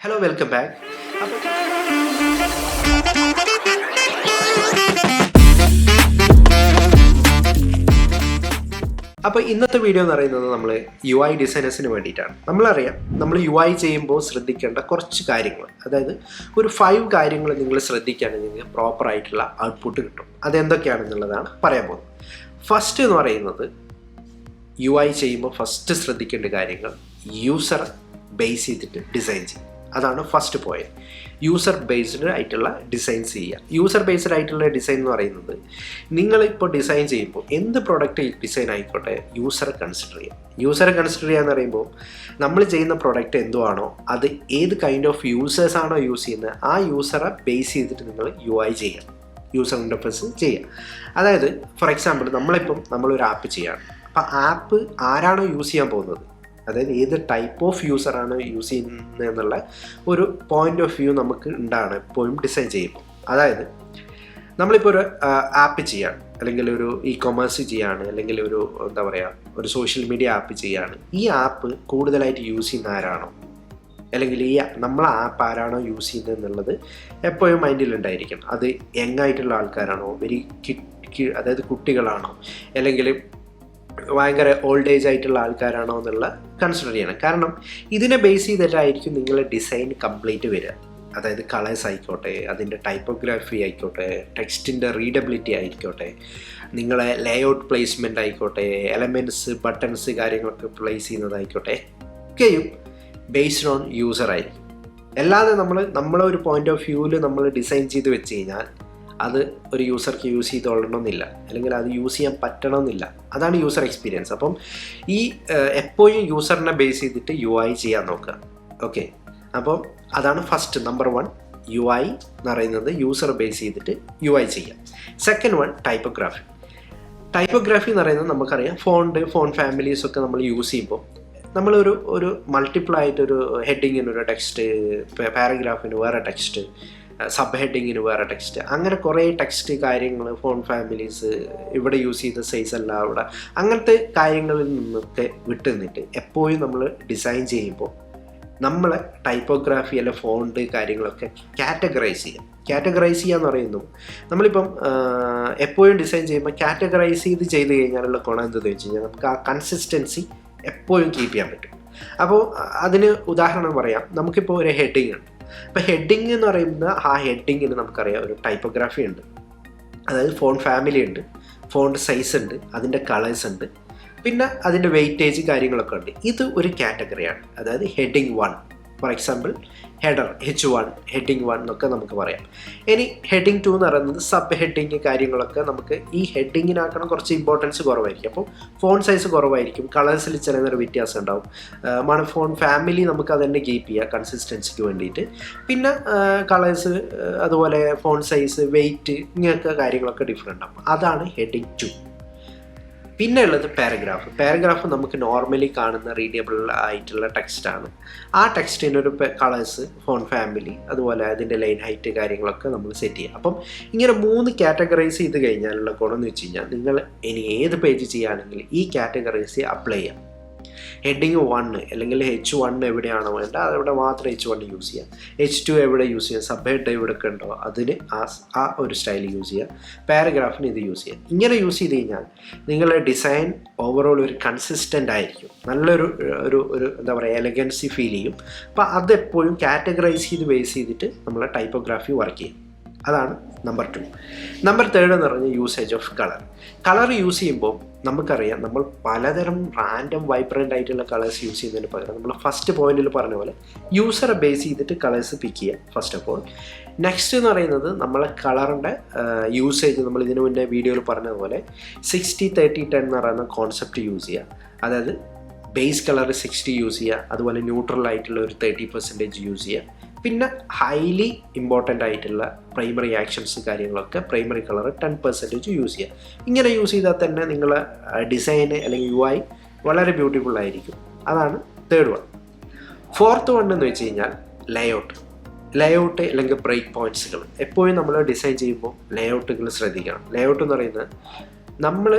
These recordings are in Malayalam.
Hello welcome back. അപ്പോൾ ഇന്നത്തെ വീഡിയോ എന്ന് പറയുന്നത് നമ്മൾ യു ഐ ഡിസൈനേഴ്സിന് വേണ്ടിയിട്ടാണ്. നമ്മളറിയാം, നമ്മൾ യു ഐ ചെയ്യുമ്പോൾ ശ്രദ്ധിക്കേണ്ട കുറച്ച് കാര്യങ്ങൾ, അതായത് ഒരു 5 കാര്യങ്ങൾ നിങ്ങൾ ശ്രദ്ധിക്കുകയാണെങ്കിൽ നിങ്ങൾക്ക് പ്രോപ്പറായിട്ടുള്ള ഔട്ട്പുട്ട് കിട്ടും. അതെന്തൊക്കെയാണെന്നുള്ളതാണ് പറയാൻ പോകുന്നത്. ഫസ്റ്റ് എന്ന് പറയുന്നത്, യു ഐ ചെയ്യുമ്പോൾ ഫസ്റ്റ് ശ്രദ്ധിക്കേണ്ട കാര്യങ്ങൾ യൂസർ ബേസ് ചെയ്തിട്ട് ഡിസൈൻ ചെയ്യും. അതാണ് ഫസ്റ്റ് പോയിന്റ്. യൂസർ ബേസ്ഡ് ആയിട്ടുള്ള ഡിസൈൻസ് ചെയ്യുക. യൂസർ ബേസ്ഡ് ആയിട്ടുള്ള ഡിസൈൻ എന്ന് പറയുന്നത്, നിങ്ങളിപ്പോൾ ഡിസൈൻ ചെയ്യുമ്പോൾ എന്ത് പ്രൊഡക്റ്റ് ഡിസൈൻ ആയിക്കോട്ടെ യൂസറെ കൺസിഡർ ചെയ്യുക. യൂസറെ കൺസിഡർ ചെയ്യുക എന്ന് പറയുമ്പോൾ, നമ്മൾ ചെയ്യുന്ന പ്രൊഡക്റ്റ് എന്തുവാണോ അത് ഏത് കൈൻഡ് ഓഫ് യൂസേഴ്സ് ആണോ യൂസ് ചെയ്യുന്നത് ആ യൂസറെ ബേസ് ചെയ്തിട്ട് നിങ്ങൾ യു ഐ ചെയ്യുക, യൂസർ ഇൻ്റർഫേസ് ചെയ്യുക. അതായത് ഫോർ എക്സാമ്പിൾ, നമ്മളൊരു ആപ്പ് ചെയ്യുകയാണ്. അപ്പോൾ ആപ്പ് ആരാണോ യൂസ് ചെയ്യാൻ പോകുന്നത്, അതായത് ഏത് ടൈപ്പ് ഓഫ് യൂസറാണ് യൂസ് ചെയ്യുന്നത് എന്നുള്ള ഒരു പോയിന്റ് ഓഫ് വ്യൂ നമുക്ക് ഉണ്ടാണ് എപ്പോഴും ഡിസൈൻ ചെയ്യുമ്പോൾ. അതായത് നമ്മളിപ്പോൾ ഒരു ആപ്പ് ചെയ്യാണ്, അല്ലെങ്കിൽ ഒരു ഇ-കൊമേഴ്സ് ചെയ്യാണ്, അല്ലെങ്കിൽ ഒരു സോഷ്യൽ മീഡിയ ആപ്പ് ചെയ്യാണ്. ഈ ആപ്പ് കൂടുതലായിട്ട് യൂസ് ചെയ്യുന്ന ആരാണോ, അല്ലെങ്കിൽ നമ്മളെ ആപ്പ് ആരാണോ യൂസ് ചെയ്യുന്നത് എന്നുള്ളത് എപ്പോഴും മൈൻഡിലുണ്ടായിരിക്കണം. അത് യങ്ങായിട്ടുള്ള ആൾക്കാരാണോ, അതായത് കുട്ടികളാണോ, അല്ലെങ്കിൽ ഭയങ്കര ഓൾഡ് ഏജ് ആയിട്ടുള്ള ആൾക്കാരാണോ എന്നുള്ള കൺസിഡർ ചെയ്യണം. കാരണം ഇതിനെ ബേസ് ചെയ്തിട്ടായിരിക്കും നിങ്ങളുടെ ഡിസൈൻ കംപ്ലീറ്റ് വരിക. അതായത് കളേഴ്സ് ആയിക്കോട്ടെ, അതിൻ്റെ ടൈപ്പോഗ്രാഫി ആയിക്കോട്ടെ, ടെക്സ്റ്റിൻ്റെ റീഡബിലിറ്റി ആയിക്കോട്ടെ, നിങ്ങളെ ലേഔട്ട് പ്ലേസ്മെൻറ്റ് ആയിക്കോട്ടെ, എലമെൻറ്റ്സ്, ബട്ടൺസ് കാര്യങ്ങളൊക്കെ പ്ലേസ് ചെയ്യുന്നതായിക്കോട്ടെ, ഒക്കെയും ബേസ്ഡ് ഓൺ യൂസർ ആയിരിക്കും. അല്ലാതെ നമ്മളെ ഒരു പോയിൻ്റ് ഓഫ് വ്യൂവിൽ നമ്മൾ ഡിസൈൻ ചെയ്ത് വെച്ച് കഴിഞ്ഞാൽ അത് ഒരു യൂസർക്ക് യൂസ് ചെയ്തോളണമെന്നില്ല, അല്ലെങ്കിൽ അത് യൂസ് ചെയ്യാൻ പറ്റണമെന്നില്ല. അതാണ് യൂസർ എക്സ്പീരിയൻസ്. അപ്പം എപ്പോഴും യൂസറിനെ ബേസ് ചെയ്തിട്ട് യു ഐ ചെയ്യാൻ നോക്കുക. ഓക്കെ, അപ്പം അതാണ് ഫസ്റ്റ് നമ്പർ 1. യു ഐ എന്ന് പറയുന്നത് യൂസർ ബേസ് ചെയ്തിട്ട് യു ഐ ചെയ്യാം. Second 1 typography. ടൈപ്പോഗ്രാഫി എന്ന് പറയുന്നത് നമുക്കറിയാം, ഫോൺ ഫാമിലീസ് ഒക്കെ നമ്മൾ യൂസ് ചെയ്യുമ്പോൾ നമ്മളൊരു മൾട്ടിപ്പിൾ ആയിട്ടൊരു ഹെഡിങ്ങിനൊരു ടെക്സ്റ്റ്, പാരഗ്രാഫിന് വേറെ ടെക്സ്റ്റ്, സബ് ഹെഡിങ്ങിന് വേറെ ടെക്സ്റ്റ്, അങ്ങനെ കുറേ ടെക്സ്റ്റ് കാര്യങ്ങൾ, ഫോൺ ഫാമിലീസ്, ഇവിടെ യൂസ് ചെയ്ത സൈസ് അല്ല അവിടെ, അങ്ങനത്തെ കാര്യങ്ങളിൽ നിന്നൊക്കെ വിട്ടു നിന്നിട്ട് എപ്പോഴും നമ്മൾ ഡിസൈൻ ചെയ്യുമ്പോൾ നമ്മൾ ടൈപ്പോഗ്രാഫി അല്ല ഫോണ്ട് കാര്യങ്ങളൊക്കെ കാറ്റഗറൈസ് ചെയ്യാം. കാറ്റഗറൈസ് ചെയ്യുക എന്ന് പറയുന്നു, നമ്മളിപ്പം എപ്പോഴും ഡിസൈൻ ചെയ്യുമ്പോൾ കാറ്റഗറൈസ് ചെയ്ത് കഴിഞ്ഞാലുള്ള ഗുണം എന്താണെന്ന് വെച്ച് കഴിഞ്ഞാൽ നമുക്ക് ആ കൺസിസ്റ്റൻസി എപ്പോഴും കീപ്പ് ചെയ്യാൻ പറ്റും. അപ്പോൾ അതിന് ഉദാഹരണം പറയാം. നമുക്കിപ്പോൾ ഒരു ഹെഡിങ് ഉണ്ട്. അപ്പോൾ ഹെഡിങ് എന്ന് പറയുന്നത്, ആ ഹെഡിങ്ങിന് നമുക്കറിയാം ഒരു ടൈപ്പോഗ്രാഫി ഉണ്ട്, അതായത് ഫോൺ ഫാമിലി ഉണ്ട്, ഫോണ്ട് സൈസ് ഉണ്ട്, അതിൻ്റെ കളേഴ്സ് ഉണ്ട്, പിന്നെ അതിൻ്റെ വെയിറ്റേജ് കാര്യങ്ങളൊക്കെ ഉണ്ട്. ഇത് ഒരു കാറ്റഗറിയാണ്, അതായത് heading 1. For example header H1, heading 1 എന്നൊക്കെ നമുക്ക് പറയാം. ഇനി ഹെഡിങ് 2 എന്ന് പറയുന്നത് സബ് ഹെഡിങ് കാര്യങ്ങളൊക്കെ നമുക്ക് ഈ ഹെഡിങ്ങിനാക്കണം കുറച്ച് ഇമ്പോർട്ടൻസ് കുറവായിരിക്കും. അപ്പോൾ ഫോൺ സൈസ് കുറവായിരിക്കും, കളേഴ്സിൽ ചിലതൊരു വ്യത്യാസം ഉണ്ടാവും. ഫോൺ ഫാമിലി നമുക്ക് അത് തന്നെ കീപ്പ് ചെയ്യുക കൺസിസ്റ്റൻസിക്ക് വേണ്ടിയിട്ട്. പിന്നെ കളേഴ്സ്, അതുപോലെ ഫോൺ സൈസ്, വെയിറ്റ്, ഇങ്ങനത്തെ കാര്യങ്ങളൊക്കെ ഡിഫറെൻ്റ് ആവും. അതാണ് ഹെഡിങ് 2. പിന്നെ ഉള്ളത് പാരഗ്രാഫ് നമുക്ക് നോർമലി കാണുന്ന റീഡബിൾ ആയിട്ടുള്ള ടെക്സ്റ്റാണ്. ആ ടെക്സ്റ്റിനൊരു കളേഴ്സ്, ഫോൺ ഫാമിലി, അതുപോലെ അതിൻ്റെ ലൈൻ ഹൈറ്റ് കാര്യങ്ങളൊക്കെ നമ്മൾ സെറ്റ് ചെയ്യുക. അപ്പം ഇങ്ങനെ 3 കാറ്റഗറൈസ് ചെയ്ത് കഴിഞ്ഞാലുള്ള ഗുണം എന്ന് വെച്ച് കഴിഞ്ഞാൽ, നിങ്ങൾ ഇനി ഏത് പേജ് ചെയ്യുകയാണെങ്കിൽ ഈ കാറ്റഗറൈസ് അപ്ലൈ ചെയ്യാം. ഹെഡിങ് 1 അല്ലെങ്കിൽ H1 എവിടെയാണോ വേണ്ട അവിടെ മാത്രം H1 യൂസ് ചെയ്യാം. H2 എവിടെ യൂസ് ചെയ്യാം, സബ് ഹെഡ് എവിടെയൊക്കെ ഉണ്ടോ അതിന് ആ ഒരു സ്റ്റൈൽ യൂസ് ചെയ്യാം. പാരഗ്രാഫിന് ഇത് യൂസ് ചെയ്യാം. ഇങ്ങനെ യൂസ് ചെയ്ത് കഴിഞ്ഞാൽ നിങ്ങളുടെ ഡിസൈൻ ഓവറോൾ ഒരു കൺസിസ്റ്റൻ്റ് ആയിരിക്കും, നല്ലൊരു എലഗൻസി ഫീൽ ചെയ്യും. അപ്പോൾ അതെപ്പോഴും കാറ്റഗറൈസ് ചെയ്ത് ബേസ് ചെയ്തിട്ട് നമ്മളെ ടൈപ്പോഗ്രാഫി വർക്ക് ചെയ്യും. അതാണ് നമ്പർ 2. നമ്പർ 3 എന്ന് പറഞ്ഞാൽ യൂസേജ് ഓഫ് കളർ യൂസ് ചെയ്യുമ്പോൾ നമുക്കറിയാം, നമ്മൾ പലതരം റാൻഡം വൈബ്രൻ്റ് ആയിട്ടുള്ള കളേഴ്സ് യൂസ് ചെയ്യുന്നതിന് പകരം നമ്മൾ ഫസ്റ്റ് പോയിന്റിൽ പറഞ്ഞ പോലെ യൂസറെ ബേസ് ചെയ്തിട്ട് കളേഴ്സ് പിക്ക് ചെയ്യുക ഫസ്റ്റ് ഓഫ് ഓൾ. നെക്സ്റ്റ് എന്ന് പറയുന്നത് നമ്മളെ കളറിൻ്റെ യൂസേജ്, നമ്മൾ ഇതിനു മുന്നേ വീഡിയോയിൽ പറഞ്ഞതുപോലെ 60-30-10 എന്ന് പറയുന്ന കോൺസെപ്റ്റ് യൂസ് ചെയ്യുക. അതായത് ബേസ് കളർ 60 യൂസ് ചെയ്യുക, അതുപോലെ ന്യൂട്രൽ ആയിട്ടുള്ള ഒരു 30% യൂസ് ചെയ്യുക. പിന്നെ ഹൈലി ഇമ്പോർട്ടൻ്റ് ആയിട്ടുള്ള പ്രൈമറി ആക്ഷൻസ് കാര്യങ്ങളൊക്കെ പ്രൈമറി കളർ 10% യൂസ് ചെയ്യുക. ഇങ്ങനെ യൂസ് ചെയ്താൽ തന്നെ നിങ്ങളെ ഡിസൈന് അല്ലെങ്കിൽ യു ഐ വളരെ ബ്യൂട്ടിഫുൾ ആയിരിക്കും. അതാണ് 3rd 1. 4th 1 എന്ന് വെച്ച് കഴിഞ്ഞാൽ ലേഔട്ട് അല്ലെങ്കിൽ ബ്രേക്ക് പോയിൻറ്റ്സുകൾ. എപ്പോഴും നമ്മൾ ഡിസൈൻ ചെയ്യുമ്പോൾ ലേഔട്ടുകൾ ശ്രദ്ധിക്കണം. ലേഔട്ട് എന്ന് പറയുന്നത്, നമ്മൾ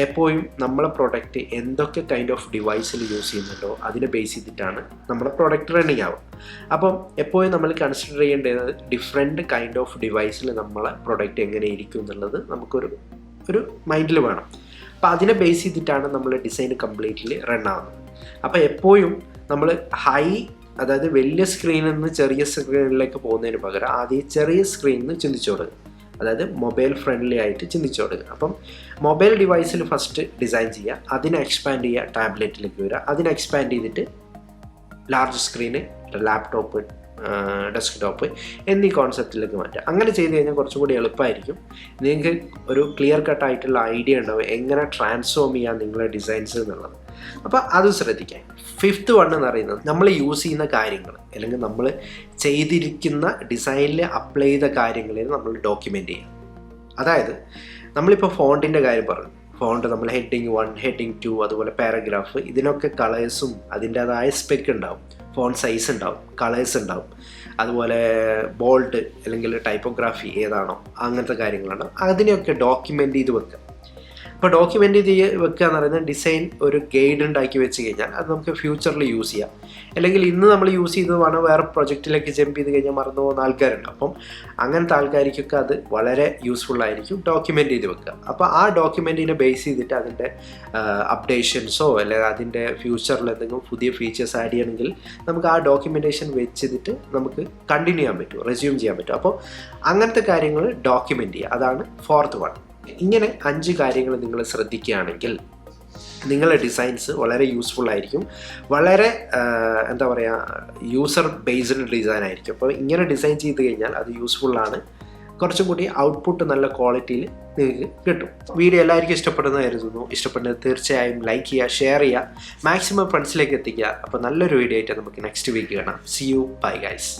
എപ്പോഴും നമ്മളെ പ്രൊഡക്റ്റ് എന്തൊക്കെ കൈൻഡ് ഓഫ് ഡിവൈസിൽ യൂസ് ചെയ്യുന്നുണ്ടോ അതിനെ ബേസ് ചെയ്തിട്ടാണ് നമ്മുടെ പ്രൊഡക്റ്റ് റണ്ണിങ് ആവുക. അപ്പം എപ്പോഴും നമ്മൾ കൺസിഡർ ചെയ്യേണ്ടത് ഡിഫറെൻറ്റ് കൈൻഡ് ഓഫ് ഡിവൈസിൽ നമ്മളെ പ്രൊഡക്റ്റ് എങ്ങനെ ഇരിക്കും എന്നുള്ളത് നമുക്കൊരു മൈൻഡിൽ വേണം. അപ്പോൾ അതിനെ ബേസ് ചെയ്തിട്ടാണ് നമ്മൾ ഡിസൈൻ കംപ്ലീറ്റ്ലി റൺ ആവുന്നത്. അപ്പോൾ എപ്പോഴും നമ്മൾ അതായത് വലിയ സ്ക്രീനിൽ നിന്ന് ചെറിയ സ്ക്രീനിലേക്ക് പോകുന്നതിന് പകരം ആദ്യം ചെറിയ സ്ക്രീനിൽ നിന്ന് ചിന്തിച്ചു കൊടുക്കുക. അതായത് മൊബൈൽ ഫ്രണ്ട്ലി ആയിട്ട് ചിന്തിച്ചു കൊടുക്കുക. അപ്പം മൊബൈൽ ഡിവൈസിൽ ഫസ്റ്റ് ഡിസൈൻ ചെയ്യുക, അതിനെ എക്സ്പാൻഡ് ചെയ്യുക, ടാബ്ലറ്റിലേക്ക് വരിക, അതിനെ എക്സ്പാൻഡ് ചെയ്തിട്ട് ലാർജ് സ്ക്രീന്, ലാപ്ടോപ്പ്, ഡെസ്ക്ടോപ്പ് എന്നീ കോൺസെപ്റ്റിലേക്ക് മാറ്റുക. അങ്ങനെ ചെയ്ത് കഴിഞ്ഞാൽ കുറച്ചും കൂടി എളുപ്പമായിരിക്കും. നിങ്ങൾക്ക് ഒരു ക്ലിയർ കട്ടായിട്ടുള്ള ഐഡിയ ഉണ്ടാവും എങ്ങനെ ട്രാൻസ്ഫോം ചെയ്യാൻ നിങ്ങളുടെ ഡിസൈൻസ് എന്നുള്ളത്. അപ്പോൾ അത് ശ്രദ്ധിക്കാം. 5th വൺ എന്ന് പറയുന്നത് നമ്മൾ യൂസ് ചെയ്യുന്ന കാര്യങ്ങൾ അല്ലെങ്കിൽ നമ്മൾ ചെയ്തിരിക്കുന്ന ഡിസൈനിൽ അപ്ലൈ ചെയ്ത കാര്യങ്ങളിൽ നമ്മൾ ഡോക്യുമെൻ്റ് ചെയ്യുക. അതായത് നമ്മളിപ്പോൾ ഫോണ്ടിൻ്റെ കാര്യം പറഞ്ഞു. ഫോണ്ട് നമ്മൾ ഹെഡിങ് 1, ഹെഡിങ് 2, അതുപോലെ പാരഗ്രാഫ്, ഇതിനൊക്കെ കളേഴ്സും അതിൻ്റേതായ സ്പെക്ക് ഉണ്ടാവും, ഫോണ്ട് സൈസ് ഉണ്ടാവും, കളേഴ്സ് ഉണ്ടാവും, അതുപോലെ ബോൾഡ് അല്ലെങ്കിൽ ടൈപ്പോഗ്രാഫി ഏതാണോ അങ്ങനത്തെ കാര്യങ്ങളാണ്. അതിനെയൊക്കെ ഡോക്യുമെൻ്റ് ചെയ്ത് വെക്കുക. അപ്പോൾ ഡോക്യുമെൻ്റ് ചെയ്ത് വെക്കുക എന്ന് പറയുന്നത് ഡിസൈൻ ഒരു ഗൈഡ് ഉണ്ടാക്കി വെച്ച് കഴിഞ്ഞാൽ അത് നമുക്ക് ഫ്യൂച്ചറിൽ യൂസ് ചെയ്യാം. അല്ലെങ്കിൽ ഇന്ന് നമ്മൾ യൂസ് ചെയ്തതാണ് വേറെ പ്രൊജക്റ്റിലേക്ക് ജമ്പ് ചെയ്ത് കഴിഞ്ഞാൽ മറന്നു പോകുന്ന ആൾക്കാരുണ്ട്. അപ്പം അങ്ങനത്തെ ആൾക്കാർക്കൊക്കെ അത് വളരെ യൂസ്ഫുൾ ആയിരിക്കും ഡോക്യുമെൻ്റ് ചെയ്ത് വെക്കുക. അപ്പോൾ ആ ഡോക്യുമെൻറ്റിനെ ബേസ് ചെയ്തിട്ട് അതിൻ്റെ അപ്ഡേഷൻസോ അല്ലെങ്കിൽ അതിൻ്റെ ഫ്യൂച്ചറിൽ എന്തെങ്കിലും പുതിയ ഫീച്ചേഴ്സ് ആഡ് ചെയ്യണമെങ്കിൽ നമുക്ക് ആ ഡോക്യുമെൻറ്റേഷൻ വെച്ചിട്ട് നമുക്ക് കണ്ടിന്യൂ ചെയ്യാൻ പറ്റും, റെസ്യൂം ചെയ്യാൻ പറ്റും. അപ്പോൾ അങ്ങനത്തെ കാര്യങ്ങൾ ഡോക്യുമെൻ്റ് ചെയ്യുക. അതാണ് 4th വൺ. ഇങ്ങനെ 5 കാര്യങ്ങൾ നിങ്ങൾ ശ്രദ്ധിക്കുകയാണെങ്കിൽ നിങ്ങളുടെ ഡിസൈൻസ് വളരെ യൂസ്ഫുൾ ആയിരിക്കും, വളരെ എന്താ പറയുക യൂസർ ബേസ്ഡ് ഡിസൈൻ ആയിരിക്കും. അപ്പോൾ ഇങ്ങനെ ഡിസൈൻ ചെയ്ത് കഴിഞ്ഞാൽ അത് യൂസ്ഫുള്ളാണ്, കുറച്ചും കൂടി ഔട്ട്പുട്ട് നല്ല ക്വാളിറ്റിയിൽ നിങ്ങൾക്ക് കിട്ടും. വീഡിയോ എല്ലാവർക്കും ഇഷ്ടപ്പെടുന്ന കരുതുന്നു. ഇഷ്ടപ്പെടുന്നത് തീർച്ചയായും ലൈക്ക് ചെയ്യുക, ഷെയർ ചെയ്യുക, മാക്സിമം ഫ്രണ്ട്സിലേക്ക് എത്തിക്കുക. അപ്പോൾ നല്ലൊരു വീഡിയോ ആയിട്ട് നമുക്ക് നെക്സ്റ്റ് വീക്ക് കാണാം. See you, bye guys.